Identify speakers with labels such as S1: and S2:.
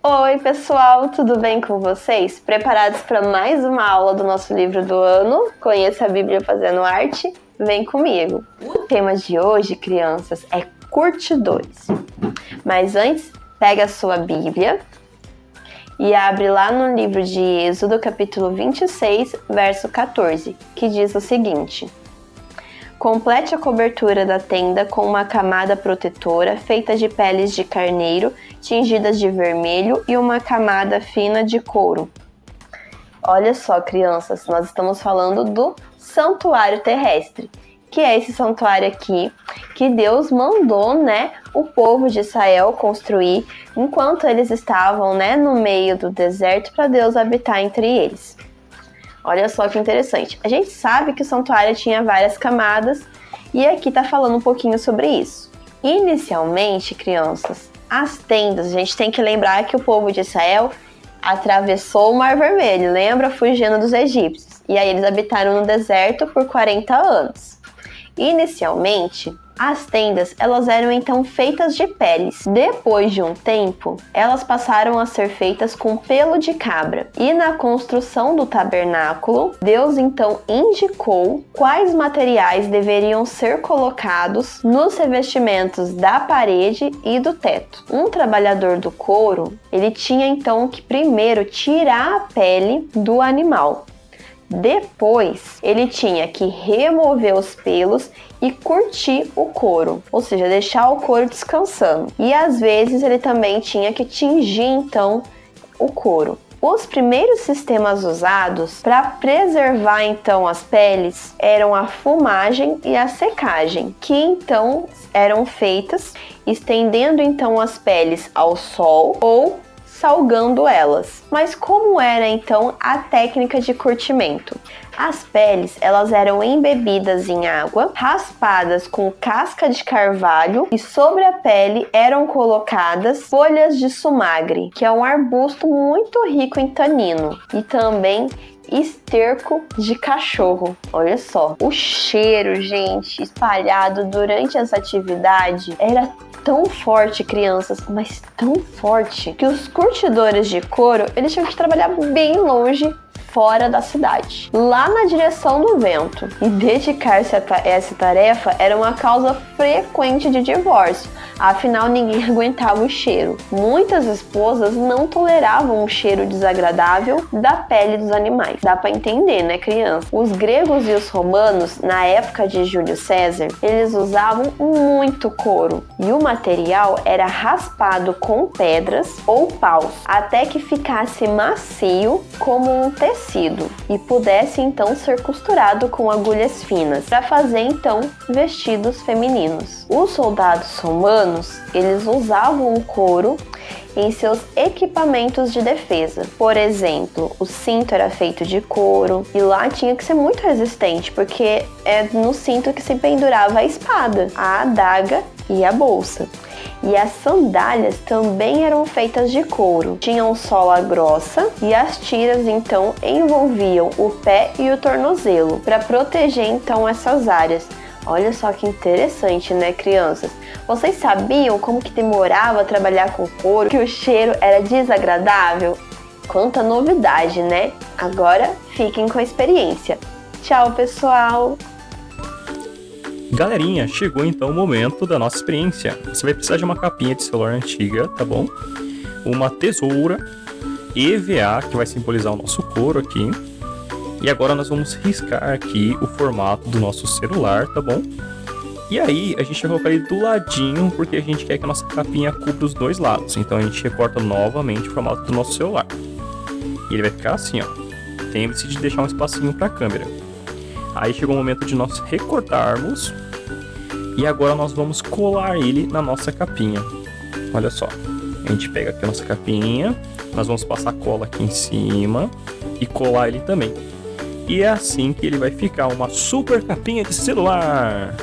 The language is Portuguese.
S1: Oi pessoal, tudo bem com vocês? Preparados para mais uma aula do nosso livro do ano? Conheça a Bíblia fazendo arte? Vem comigo! O tema de hoje, crianças, é curtidores. Mas antes, pega a sua Bíblia e abre lá no livro de Êxodo, capítulo 26, verso 14, que diz o seguinte: complete a cobertura da tenda com uma camada protetora feita de peles de carneiro tingidas de vermelho e uma camada fina de couro. Olha só, crianças, nós estamos falando do santuário terrestre, que é esse santuário aqui que Deus mandou, o povo de Israel construir enquanto eles estavam, no meio do deserto, para Deus habitar entre eles. Olha só que interessante. A gente sabe que o santuário tinha várias camadas e aqui tá falando um pouquinho sobre isso. Inicialmente, crianças, as tendas, a gente tem que lembrar que o povo de Israel atravessou o Mar Vermelho, lembra? Fugindo dos egípcios. E aí eles habitaram no deserto por 40 anos. Inicialmente, as tendas, elas eram então feitas de peles. Depois de um tempo, elas passaram a ser feitas com pelo de cabra. E na construção do tabernáculo, Deus então indicou quais materiais deveriam ser colocados nos revestimentos da parede e do teto. Um trabalhador do couro, ele tinha então que primeiro tirar a pele do animal. Depois, ele tinha que remover os pelos e curtir o couro, ou seja, deixar o couro descansando. E às vezes ele também tinha que tingir então o couro. Os primeiros sistemas usados para preservar então as peles eram a fumagem e a secagem, que então eram feitas estendendo então as peles ao sol ou salgando elas. Mas como era então a técnica de curtimento? As peles, elas eram embebidas em água, raspadas com casca de carvalho e sobre a pele eram colocadas folhas de sumagre, que é um arbusto muito rico em tanino, e também esterco de cachorro. Olha só, o cheiro, gente, espalhado durante essa atividade era tão forte, crianças, mas tão forte, que os curtidores de couro, eles tinham que trabalhar bem longe, fora da cidade, lá na direção do vento. E dedicar-se a essa tarefa era uma causa frequente de divórcio, afinal ninguém aguentava o cheiro. Muitas esposas não toleravam o cheiro desagradável da pele dos animais. Dá para entender, né, criança? Os gregos e os romanos, na época de Júlio César, eles usavam muito couro e o material era raspado com pedras ou paus até que ficasse macio como um tecido e pudesse então ser costurado com agulhas finas para fazer então vestidos femininos. Os soldados romanos, eles usavam o couro em seus equipamentos de defesa. Por exemplo, o cinto era feito de couro e lá tinha que ser muito resistente, porque é no cinto que se pendurava a espada, a adaga e a bolsa. E as sandálias também eram feitas de couro. Tinham sola grossa e as tiras então envolviam o pé e o tornozelo para proteger então essas áreas. Olha só que interessante, né, crianças? Vocês sabiam como que demorava trabalhar com couro? Que o cheiro era desagradável? Quanta novidade, né? Agora fiquem com a experiência. Tchau, pessoal!
S2: Galerinha, chegou então o momento da nossa experiência. Você vai precisar de uma capinha de celular antiga, tá bom? Uma tesoura EVA, que vai simbolizar o nosso couro aqui. E agora nós vamos riscar aqui o formato do nosso celular, tá bom? E aí, a gente vai colocar ele do ladinho, porque a gente quer que a nossa capinha cubra os dois lados. Então a gente recorta novamente o formato do nosso celular. E ele vai ficar assim, ó. Lembre-se de deixar um espacinho para a câmera. Aí chegou o momento de nós recortarmos. E agora nós vamos colar ele na nossa capinha. Olha só. A gente pega aqui a nossa capinha. Nós vamos passar cola aqui em cima. E colar ele também. E é assim que ele vai ficar uma super capinha de celular.